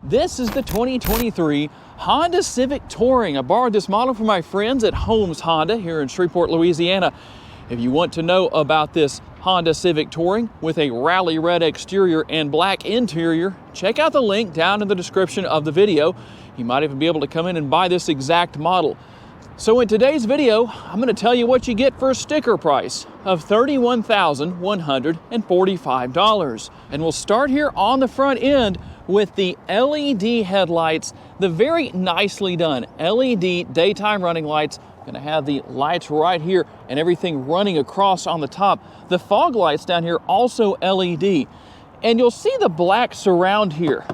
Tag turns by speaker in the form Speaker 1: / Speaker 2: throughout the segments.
Speaker 1: This is the 2023 Honda Civic Touring. I borrowed this model from my friends at Holmes Honda here in Shreveport, Louisiana. If you want to know about this Honda Civic Touring with a rally red exterior and black interior, check out the link down in the description of the video. You might even be able to come in and buy this exact model. So in today's video, I'm going to tell you what you get for a sticker price of $31,145. And we'll start here on the front end with the LED headlights, the very nicely done LED daytime running lights. Gonna have the lights right here and everything running across on the top. The fog lights down here also LED. And you'll see the black surround here.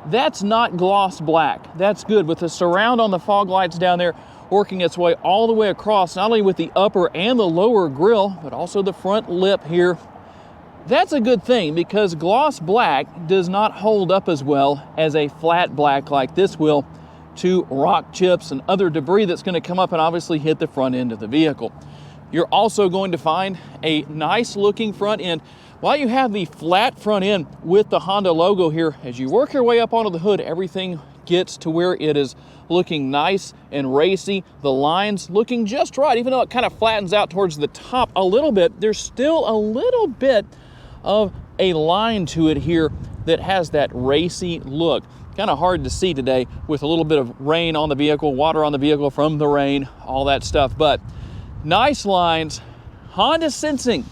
Speaker 1: That's not gloss black. That's good with the surround on the fog lights down there working its way all the way across, not only with the upper and the lower grille, but also the front lip here. That's a good thing because gloss black does not hold up as well as a flat black like this will to rock chips and other debris that's going to come up and obviously hit the front end of the vehicle. You're also going to find a nice looking front end. While you have the flat front end with the Honda logo here, as you work your way up onto the hood, everything gets to where it is looking nice and racy. The lines looking just right, even though it kind of flattens out towards the top a little bit, there's still a little bit of a line to it here that has that racy look. Kind of hard to see today with a little bit of rain on the vehicle, water on the vehicle from the rain, all that stuff, but nice lines. Honda sensing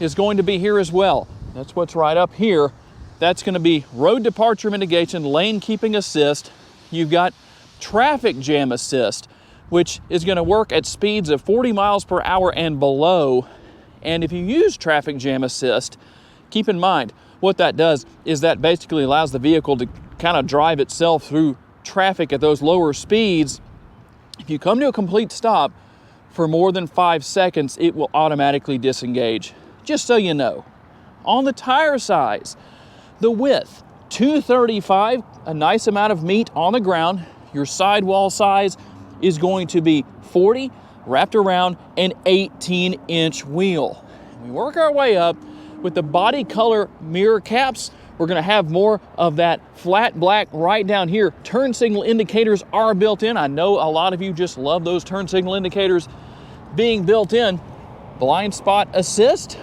Speaker 1: is going to be here as well. That's what's right up here. That's going to be road departure mitigation, lane keeping assist. You've got traffic jam assist, which is going to work at speeds of 40 miles per hour and below. And if you use traffic jam assist, keep in mind what that does is that basically allows the vehicle to kind of drive itself through traffic at those lower speeds. If you come to a complete stop for more than 5 seconds, it will automatically disengage. Just so you know. On the tire size, the width, 235, a nice amount of meat on the ground. Your sidewall size is going to be 40, wrapped around an 18-inch wheel. We work our way up with the body color mirror caps. We're gonna have more of that flat black right down here. Turn signal indicators are built in. I know a lot of you just love those turn signal indicators being built in. Blind spot assist.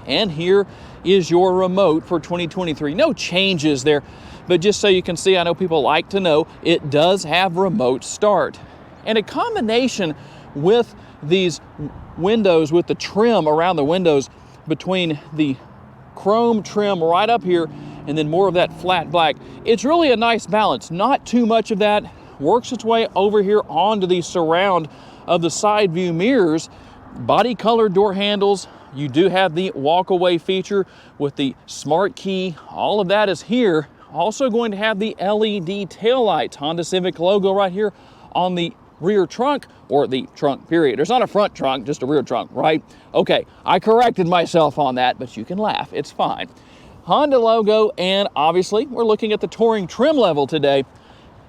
Speaker 1: And here is your remote for 2023. No changes there, but just so you can see, I know people like to know, it does have remote start. And a combination with these windows, with the trim around the windows, between the chrome trim right up here and then more of that flat black, it's really a nice balance. Not too much of that works its way over here onto the surround of the side view mirrors. Body color door handles. You do have the walk-away feature with the smart key. All of that is here. Also going to have the LED taillights, Honda Civic logo right here on the rear trunk, or the trunk period. There's not a front trunk, just a rear trunk, right? Okay, I corrected myself on that, but you can laugh, it's fine. Honda logo, and obviously we're looking at the Touring trim level today,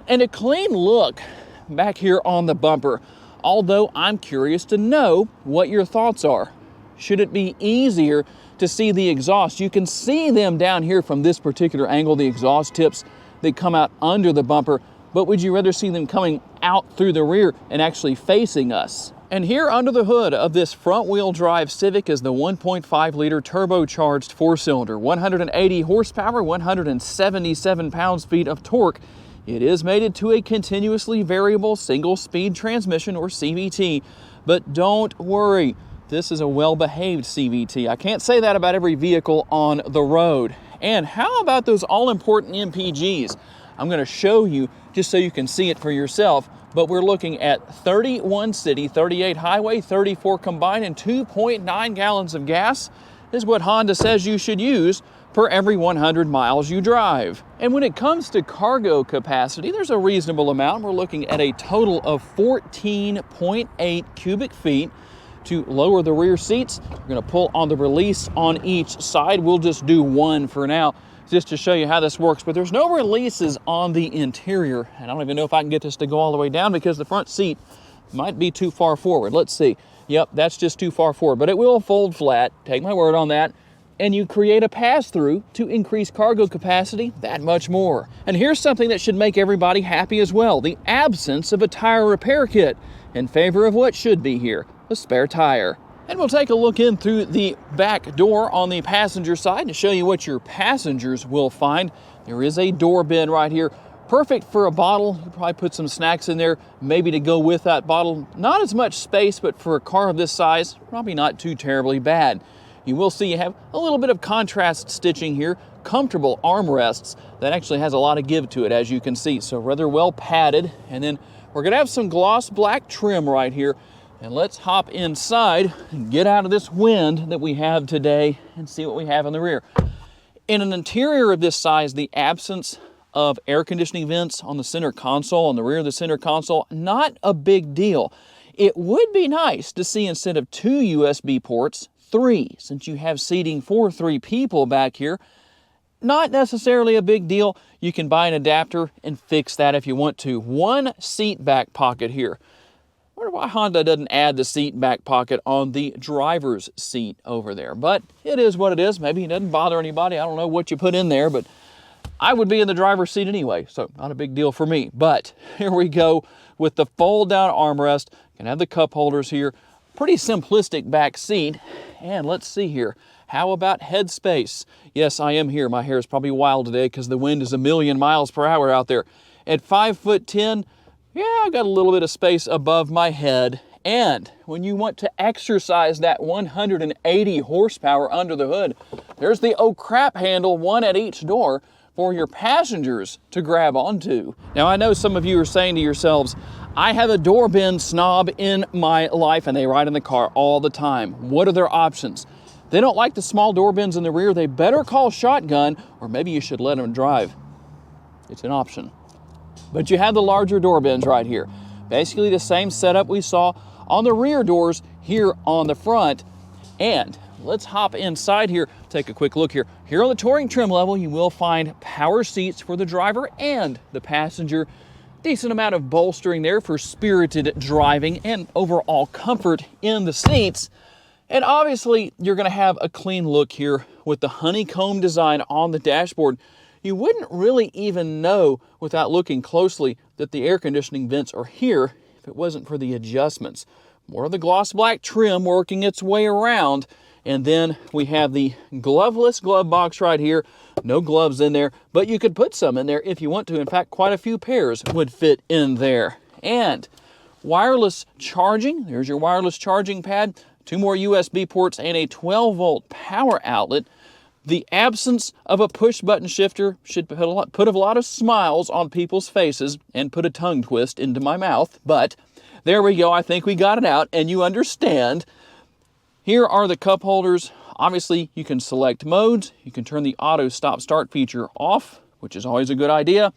Speaker 1: and a clean look back here on the bumper. Although I'm curious to know what your thoughts are. Should it be easier to see the exhaust? You can see them down here from this particular angle, the exhaust tips that come out under the bumper, but would you rather see them coming out through the rear and actually facing us? And here under the hood of this front wheel drive Civic is the 1.5 liter turbocharged 4-cylinder, 180 horsepower, 177 pounds-feet of torque. It is mated to a continuously variable single-speed transmission, or CVT, but don't worry, this is a well-behaved CVT. I can't say that about every vehicle on the road. And how about those all-important MPGs? I'm going to show you just so you can see it for yourself, but we're looking at 31 city, 38 highway, 34 combined, and 2.9 gallons of gas is what Honda says you should use per every 100 miles you drive. And when it comes to cargo capacity, there's a reasonable amount. We're looking at a total of 14.8 cubic feet. To lower the rear seats, we're going to pull on the release on each side. We'll just do one for now, just to show you how this works. But there's no releases on the interior. And I don't even know if I can get this to go all the way down because the front seat might be too far forward. Let's see. Yep, that's just too far forward, but it will fold flat. Take my word on that. and you create a pass-through to increase cargo capacity that much more. And here's something that should make everybody happy as well, the absence of a tire repair kit in favor of what should be here, a spare tire. And we'll take a look in through the back door on the passenger side to show you what your passengers will find. There is a door bin right here, perfect for a bottle. You probably put some snacks in there, maybe to go with that bottle. Not as much space, but for a car of this size, probably not too terribly bad. You will see you have a little bit of contrast stitching here, comfortable armrests that actually has a lot of give to it, as you can see. So rather well padded. And then we're gonna have some gloss black trim right here. And let's hop inside and get out of this wind that we have today and see what we have in the rear. In an interior of this size, the absence of air conditioning vents on the center console, on the rear of the center console, not a big deal. It would be nice to see, instead of 2 USB ports, 3, since you have seating for 3 people back here. Not necessarily a big deal. You can buy an adapter and fix that if you want to. 1 seat back pocket here. I wonder why Honda doesn't add the seat back pocket on the driver's seat over there, but it is what it is. Maybe it doesn't bother anybody. I don't know what you put in there, but I would be in the driver's seat anyway, so not a big deal for me. But here we go with the fold down armrest. You can have the cup holders here. Pretty simplistic back seat. And let's see here. How about headspace? Yes, I am here. My hair is probably wild today because the wind is a million miles per hour out there. At 5'10", yeah, I got a little bit of space above my head. And when you want to exercise that 180 horsepower under the hood, there's the oh crap handle, one at each door, for your passengers to grab onto. Now, I know some of you are saying to yourselves, I have a door bin snob in my life and they ride in the car all the time. What are their options? They don't like the small door bins in the rear. They better call Shotgun, or maybe you should let them drive. It's an option. But you have the larger door bins right here. Basically the same setup we saw on the rear doors here on the front. And let's hop inside here, take a quick look here. Here on the Touring trim level, you will find power seats for the driver and the passenger. Decent amount of bolstering there for spirited driving and overall comfort in the seats. And obviously, you're gonna have a clean look here with the honeycomb design on the dashboard. You wouldn't really even know without looking closely that the air conditioning vents are here if it wasn't for the adjustments. More of the gloss black trim working its way around. And then we have the gloveless glove box right here. No gloves in there, but you could put some in there if you want to. In fact, quite a few pairs would fit in there. And wireless charging. There's your wireless charging pad. 2 more USB ports and a 12-volt power outlet. The absence of a push-button shifter should put a lot of smiles on people's faces and put a tongue twist into my mouth. But there we go. I think we got it out, and you understand. Here are the cup holders. Obviously, you can select modes. You can turn the auto stop-start feature off, which is always a good idea.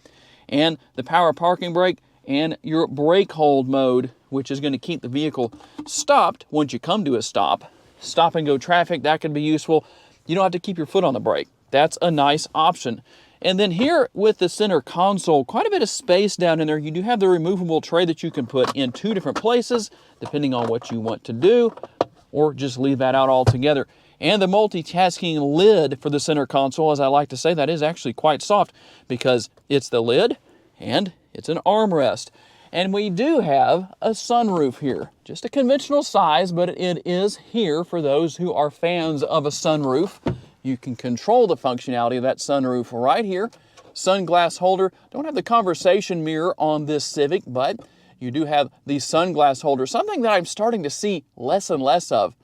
Speaker 1: And the power parking brake and your brake hold mode, which is going to keep the vehicle stopped once you come to a stop. Stop and go traffic, that can be useful. You don't have to keep your foot on the brake. That's a nice option. And then here with the center console, quite a bit of space down in there. You do have the removable tray that you can put in 2 different places, depending on what you want to do, or just leave that out altogether. And the multitasking lid for the center console, as I like to say, that is actually quite soft because it's the lid and it's an armrest. And we do have a sunroof here. Just a conventional size, but it is here for those who are fans of a sunroof. You can control the functionality of that sunroof right here. Sunglass holder. Don't have the conversation mirror on this Civic, but you do have the sunglass holder, something that I'm starting to see less and less of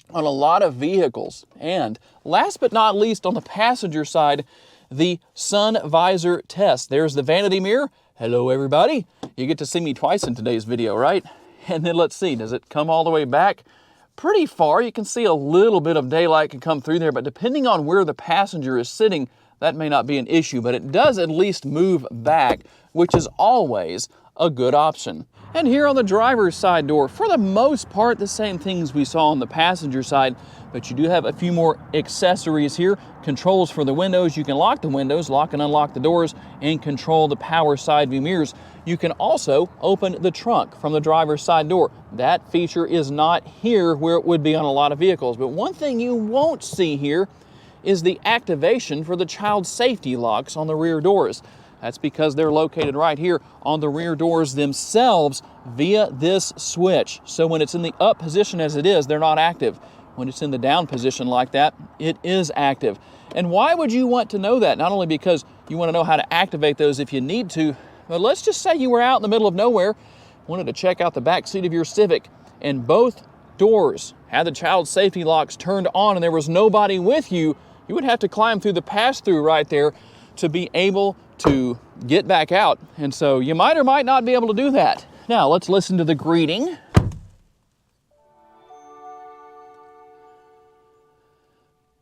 Speaker 1: on a lot of vehicles. And last but not least, on the passenger side, the sun visor test. There's the vanity mirror. Hello, everybody. You get to see me twice in today's video, right? And then let's see, does it come all the way back? Pretty far. You can see a little bit of daylight can come through there, but depending on where the passenger is sitting, that may not be an issue, but it does at least move back, which is always a good option. And here on the driver's side door, for the most part, the same things we saw on the passenger side, but you do have a few more accessories here. Controls for the windows. You can lock the windows, lock and unlock the doors, and control the power side view mirrors. You can also open the trunk from the driver's side door. That feature is not here where it would be on a lot of vehicles. But one thing you won't see here is the activation for the child safety locks on the rear doors. That's because they're located right here on the rear doors themselves via this switch. So when it's in the up position as it is, they're not active. When it's in the down position like that, it is active. And why would you want to know that? Not only because you want to know how to activate those if you need to, but let's just say you were out in the middle of nowhere, wanted to check out the back seat of your Civic, and both doors had the child safety locks turned on and there was nobody with you, you would have to climb through the pass-through right there to be able to get back out. And so you might or might not be able to do that. Now let's listen to the greeting.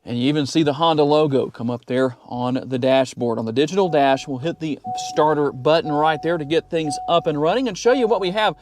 Speaker 1: And you even see the Honda logo come up there on the dashboard. On the digital dash, we'll hit the starter button right there to get things up and running and show you what we have.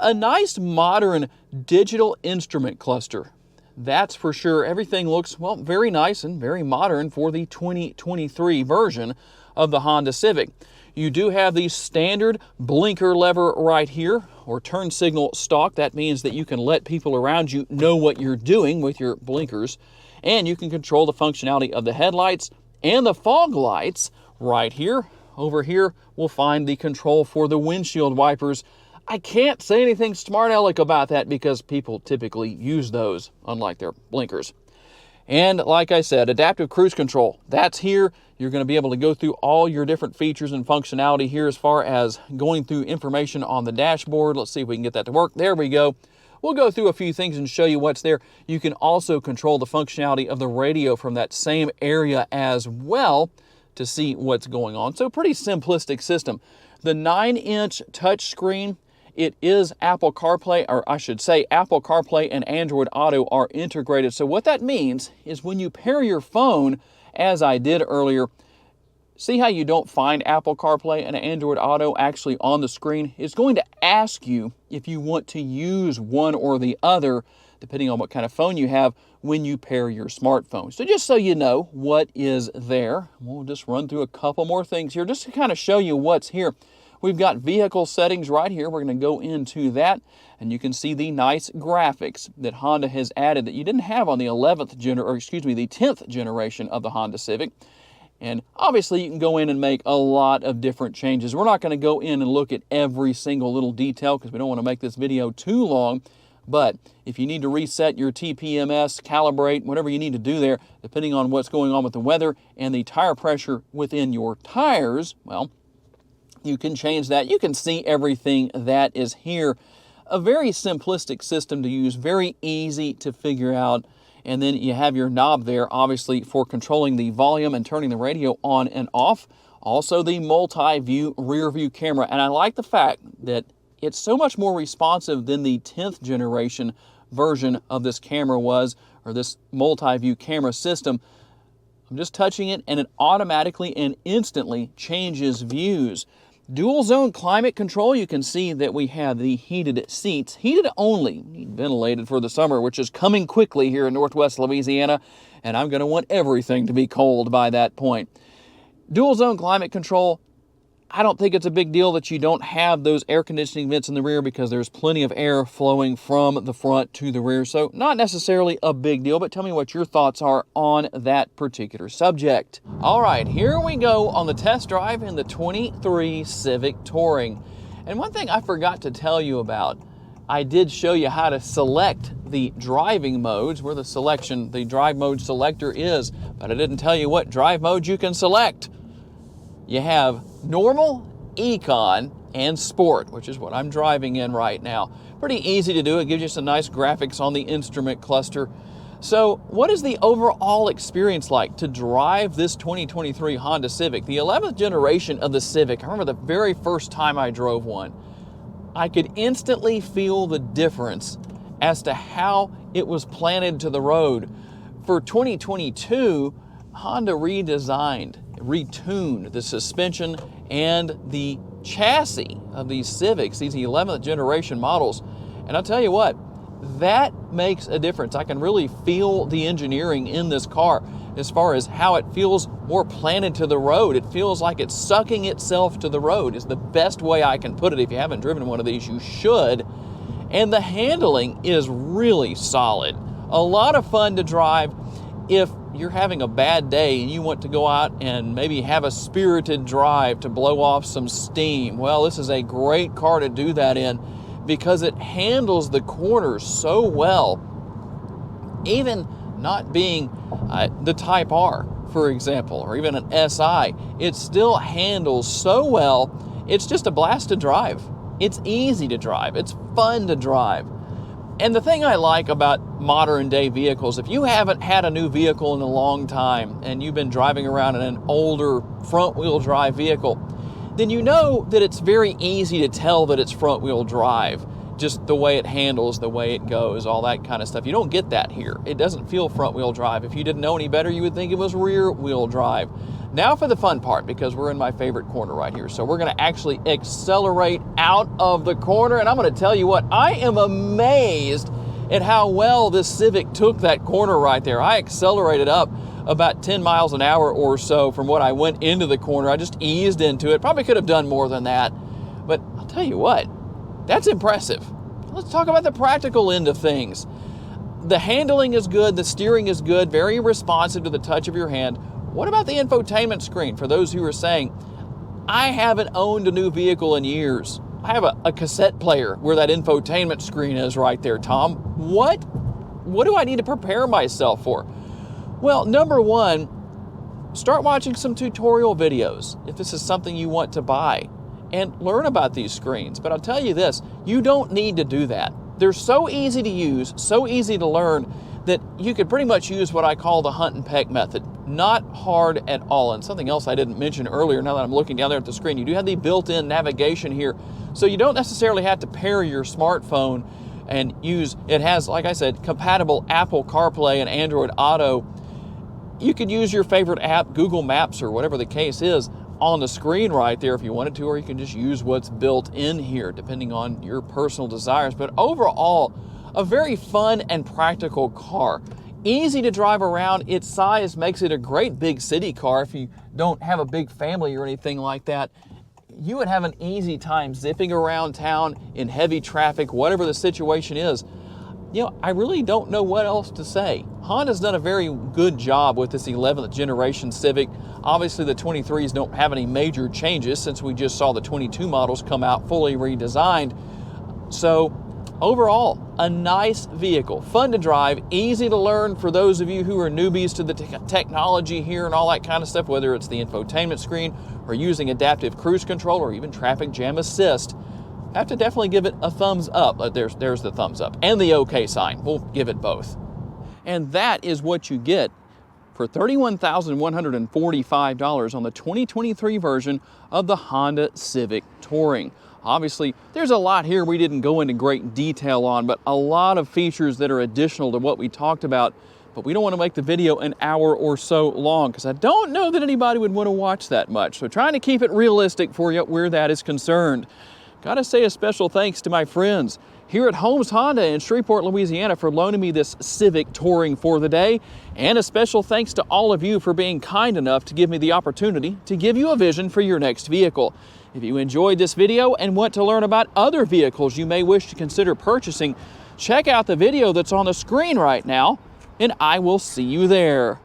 Speaker 1: A nice modern digital instrument cluster. That's for sure. Everything looks, well, very nice and very modern for the 2023 version of the Honda Civic. You do have the standard blinker lever right here, or turn signal stalk. That means that you can let people around you know what you're doing with your blinkers. And you can control the functionality of the headlights and the fog lights right here. Over here, we'll find the control for the windshield wipers. I can't say anything smart aleck about that because people typically use those, unlike their blinkers. And like I said, adaptive cruise control, that's here. You're going to be able to go through all your different features and functionality here as far as going through information on the dashboard. Let's see if we can get that to work. There we go. We'll go through a few things and show you what's there. You can also control the functionality of the radio from that same area as well to see what's going on. So pretty simplistic system. The 9-inch touchscreen, it is Apple CarPlay, or I should say Apple CarPlay and Android Auto are integrated. So what that means is when you pair your phone, as I did earlier, see how you don't find Apple CarPlay and Android Auto actually on the screen? It's going to ask you if you want to use one or the other, depending on what kind of phone you have, when you pair your smartphone. So just so you know what is there, we'll just run through a couple more things here just to kind of show you what's here. We've got vehicle settings right here. We're going to go into that, and you can see the nice graphics that Honda has added that you didn't have on the 10th generation of the Honda Civic. And obviously you can go in and make a lot of different changes. We're not going to go in and look at every single little detail because we don't want to make this video too long. But if you need to reset your TPMS, calibrate, whatever you need to do there, depending on what's going on with the weather and the tire pressure within your tires, well, you can change that. You can see everything that is here. A very simplistic system to use, very easy to figure out. And then you have your knob there, obviously, for controlling the volume and turning the radio on and off. Also, the multi-view rear view camera. And I like the fact that it's so much more responsive than the 10th generation version of this camera was, or this multi-view camera system. I'm just touching it, and it automatically and instantly changes views. Dual zone climate control, you can see that we have the heated seats, heated only, ventilated for the summer, which is coming quickly here in Northwest Louisiana, and I'm going to want everything to be cold by that point. Dual zone climate control, I don't think it's a big deal that you don't have those air conditioning vents in the rear because there's plenty of air flowing from the front to the rear. So not necessarily a big deal, but tell me what your thoughts are on that particular subject. All right, here we go on the test drive in the 23 Civic Touring. And one thing I forgot to tell you about, I did show you how to select the driving modes, where the drive mode selector is, but I didn't tell you what drive mode you can select. You have normal, econ, and sport, which is what I'm driving in right now. Pretty easy to do. It gives you some nice graphics on the instrument cluster. So what is the overall experience like to drive this 2023 Honda Civic? The 11th generation of the Civic, I remember the very first time I drove one, I could instantly feel the difference as to how it was planted to the road. For 2022, Honda retuned the suspension and the chassis of these Civics, these 11th generation models. And I'll tell you what, that makes a difference. I can really feel the engineering in this car as far as how it feels more planted to the road. It feels like it's sucking itself to the road is the best way I can put it. If you haven't driven one of these, you should. And the handling is really solid. A lot of fun to drive if you're having a bad day and you want to go out and maybe have a spirited drive to blow off some steam. Well, this is a great car to do that in because it handles the corners so well. Even not being the Type R, for example, or even an SI, it still handles so well. It's just a blast to drive. It's easy to drive. It's fun to drive. And the thing I like about modern day vehicles, if you haven't had a new vehicle in a long time and you've been driving around in an older front wheel drive vehicle, then you know that it's very easy to tell that it's front wheel drive. Just the way it handles, the way it goes, all that kind of stuff. You don't get that here. It doesn't feel front wheel drive. If you didn't know any better, you would think it was rear wheel drive. Now for the fun part, because we're in my favorite corner right here. So we're gonna actually accelerate out of the corner, and I'm gonna tell you what, I am amazed at how well this Civic took that corner right there. I accelerated up about 10 miles an hour or so from what I went into the corner. I just eased into it. Probably could have done more than that, but I'll tell you what, that's impressive. Let's talk about the practical end of things. The handling is good, the steering is good, very responsive to the touch of your hand. What about the infotainment screen? For those who are saying, I haven't owned a new vehicle in years. I have a cassette player where that infotainment screen is right there, Tom. What do I need to prepare myself for? Well, number one, start watching some tutorial videos if this is something you want to buy and learn about these screens. But I'll tell you this, you don't need to do that. They're so easy to use, so easy to learn that you could pretty much use what I call the hunt and peck method. Not hard at all. And something else I didn't mention earlier, now that I'm looking down there at the screen, you do have the built-in navigation here. So you don't necessarily have to pair your smartphone and use, it has, like I said, compatible Apple CarPlay and Android Auto. You could use your favorite app, Google Maps or whatever the case is, on the screen right there if you wanted to, or you can just use what's built in here depending on your personal desires. But overall, a very fun and practical car. Easy to drive around. Its size makes it a great big city car. If you don't have a big family or anything like that, you would have an easy time zipping around town in heavy traffic, whatever the situation is. You know, I really don't know what else to say. Honda's done a very good job with this 11th generation Civic. Obviously, the 23s don't have any major changes since we just saw the 22 models come out fully redesigned. So, overall, a nice vehicle, fun to drive, easy to learn for those of you who are newbies to the technology here and all that kind of stuff, whether it's the infotainment screen or using adaptive cruise control or even traffic jam assist. I have to definitely give it a thumbs up. There's the thumbs up and the OK sign. We'll give it both. And that is what you get for $31,145 on the 2023 version of the Honda Civic Touring. Obviously, there's a lot here we didn't go into great detail on, but a lot of features that are additional to what we talked about. But we don't want to make the video an hour or so long because I don't know that anybody would want to watch that much. So trying to keep it realistic for you where that is concerned. Gotta say a special thanks to my friends here at Holmes Honda in Shreveport, Louisiana for loaning me this Civic Touring for the day. And a special thanks to all of you for being kind enough to give me the opportunity to give you a vision for your next vehicle. If you enjoyed this video and want to learn about other vehicles you may wish to consider purchasing, check out the video that's on the screen right now, and I will see you there.